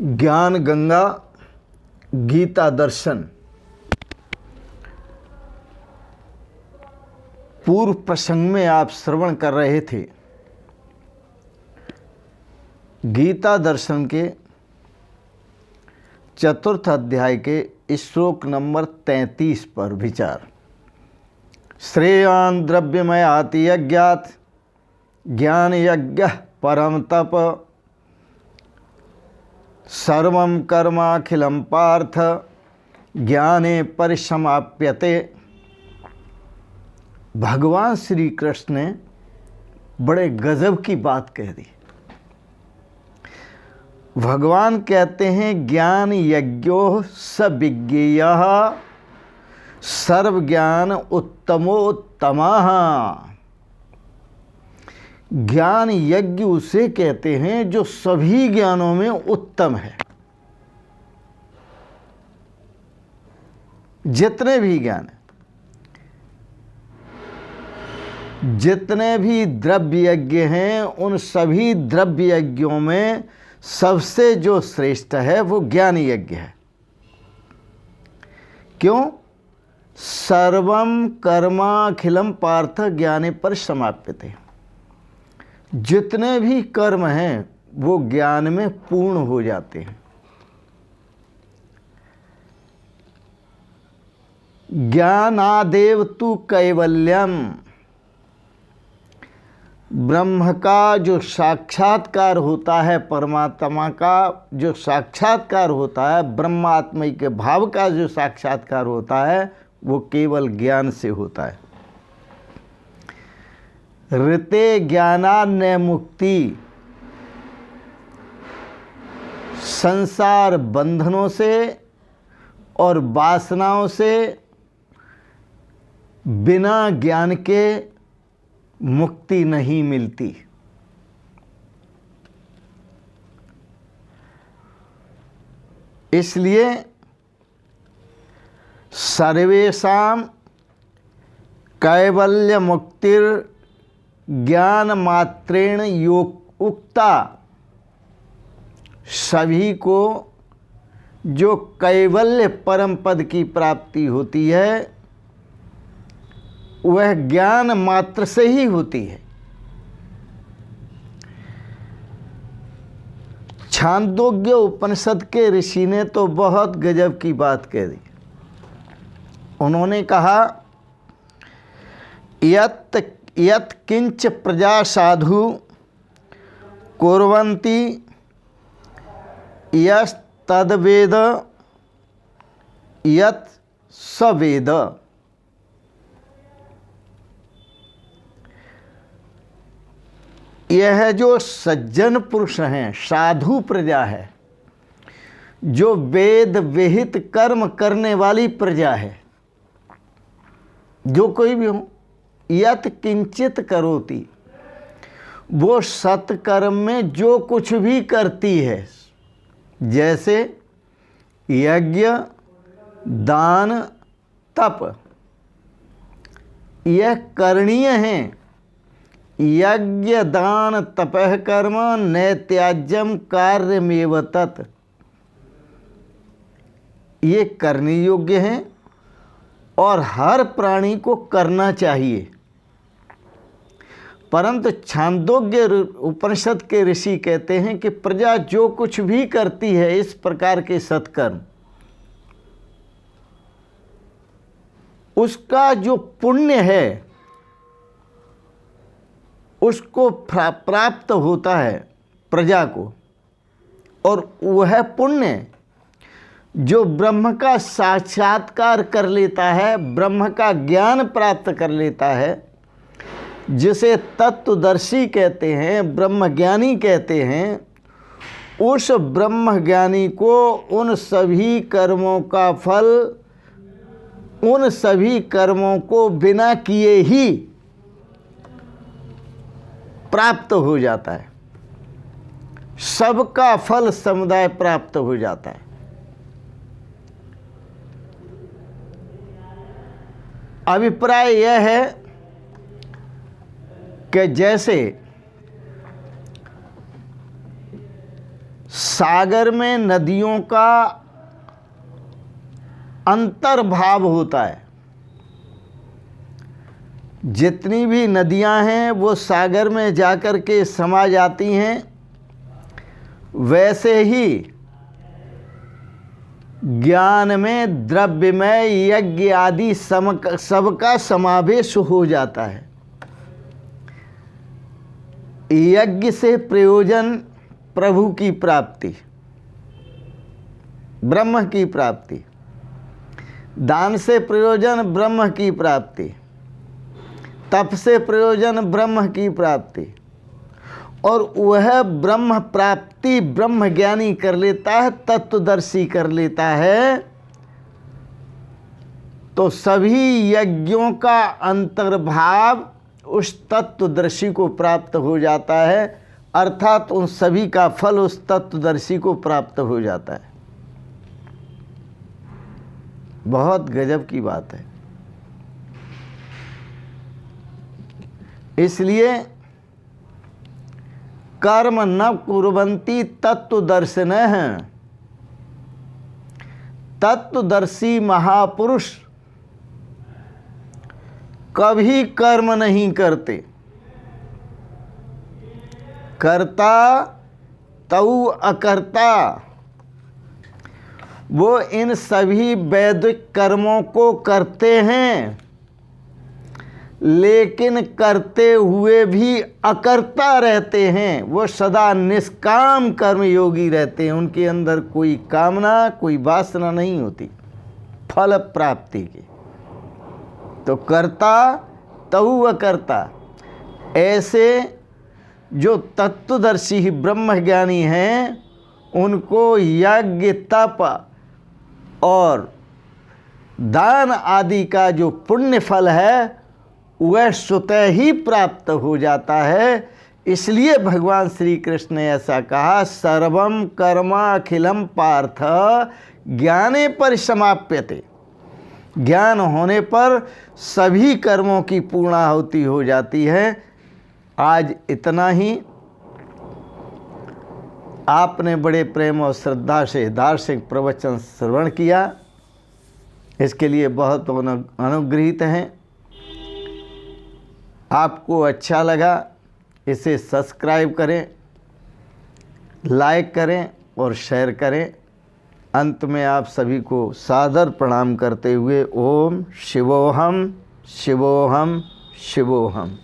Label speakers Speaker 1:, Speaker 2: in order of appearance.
Speaker 1: ज्ञान गंगा गीता दर्शन। पूर्व प्रसंग में आप श्रवण कर रहे थे गीता दर्शन के चतुर्थ अध्याय के श्लोक नंबर 33 पर विचार। श्रेयान द्रव्यमयाति यज्ञात् ज्ञान यज्ञ परम तप सर्वं कर्माखिलं पार्थ ज्ञाने परिसमाप्यते। भगवान श्री कृष्ण ने बड़े गजब की बात कह दी। भगवान कहते हैं ज्ञान यज्ञो स विज्ञेयः सर्व ज्ञान उत्तमोत्तमः। ज्ञान यज्ञ उसे कहते हैं जो सभी ज्ञानों में उत्तम है। जितने भी ज्ञान है, जितने भी द्रव्य यज्ञ हैं, उन सभी द्रव्य यज्ञों में सबसे जो श्रेष्ठ है वो ज्ञान यज्ञ है। क्यों? सर्वम कर्माखिलम पार्थ ज्ञाने पर समाप्यते। जितने भी कर्म हैं वो ज्ञान में पूर्ण हो जाते हैं। ज्ञानादेव तु कैवल्यम। ब्रह्म का जो साक्षात्कार होता है, परमात्मा का जो साक्षात्कार होता है, ब्रह्मात्मा के भाव का जो साक्षात्कार होता है वो केवल ज्ञान से होता है। ऋते ज्ञानान्य मुक्ति। संसार बंधनों से और वासनाओं से बिना ज्ञान के मुक्ति नहीं मिलती। इसलिए सर्वेषां कैवल्य मुक्तिर ज्ञान मात्रेण योग उक्ता। सभी को जो कैवल्य परम पद की प्राप्ति होती है वह ज्ञान मात्र से ही होती है। छांदोग्य उपनिषद के ऋषि ने तो बहुत गजब की बात कह दी। उन्होंने कहा यत् किंच प्रजा साधु कुर्वन्ति यस्तद्वेद यत् सवेद। यह जो सज्जन पुरुष हैं, साधु प्रजा है, जो वेद विहित कर्म करने वाली प्रजा है, जो कोई भी हो, यत किंचित करोति, वो सत्कर्म में जो कुछ भी करती है, जैसे यज्ञ दान तप, यह करणीय है। यज्ञ दान तपः कर्म नैत्याज्यम कार्यमेव तत्। ये करने योग्य हैं और हर प्राणी को करना चाहिए। परंतु छांदोग्य उपनिषद के ऋषि कहते हैं कि प्रजा जो कुछ भी करती है इस प्रकार के सत्कर्म, उसका जो पुण्य है उसको प्राप्त होता है प्रजा को। और वह पुण्य जो ब्रह्म का साक्षात्कार कर लेता है, ब्रह्म का ज्ञान प्राप्त कर लेता है, जिसे तत्वदर्शी कहते हैं, ब्रह्मज्ञानी कहते हैं, उस ब्रह्मज्ञानी को उन सभी कर्मों का फल, उन सभी कर्मों को बिना किए ही प्राप्त हो जाता है। सबका फल समुदाय प्राप्त हो जाता है। अभिप्राय यह है कि जैसे सागर में नदियों का अंतर्भाव होता है। जितनी भी नदियां हैं वो सागर में जाकर के समा जाती हैं। वैसे ही ज्ञान में द्रव्यमय यज्ञ आदि सबका समावेश हो जाता है। यज्ञ से प्रयोजन प्रभु की प्राप्ति, ब्रह्म की प्राप्ति। दान से प्रयोजन ब्रह्म की प्राप्ति। तप से प्रयोजन ब्रह्म की प्राप्ति। और वह ब्रह्म प्राप्ति ब्रह्म ज्ञानी कर लेता है, तत्वदर्शी कर लेता है, तो सभी यज्ञों का अंतर्भाव उस तत्वदर्शी को प्राप्त हो जाता है, अर्थात उन सभी का फल उस तत्वदर्शी को प्राप्त हो जाता है। बहुत गजब की बात है। इसलिए कर्म न कुर्वन्ति तत्वदर्शिनः, तत्वदर्शी महापुरुष कभी कर्म नहीं करते। कर्ता तौ अकर्ता, वो इन सभी वैदिक कर्मों को करते हैं, लेकिन करते हुए भी अकर्ता रहते हैं। वो सदा निष्काम कर्मयोगी रहते हैं। उनके अंदर कोई कामना, कोई वासना नहीं होती फल प्राप्ति की। तो कर्ता तहु अकर्ता, ऐसे जो तत्वदर्शी ब्रह्मज्ञानी हैं, उनको यज्ञ तप और दान आदि का जो पुण्य फल है वह स्वतः ही प्राप्त हो जाता है। इसलिए भगवान श्री कृष्ण ने ऐसा कहा, सर्वम कर्माखिलम पार्थ ज्ञाने परिसमाप्यते। ज्ञान होने पर सभी कर्मों की पूर्णाहुति हो जाती है। आज इतना ही। आपने बड़े प्रेम और श्रद्धा से दार्शनिक प्रवचन श्रवण किया, इसके लिए बहुत अनुग्रहित हैं। आपको अच्छा लगा इसे सब्सक्राइब करें, लाइक करें और शेयर करें। अंत में आप सभी को सादर प्रणाम करते हुए ओम शिवोहम शिवोहम शिवोहम।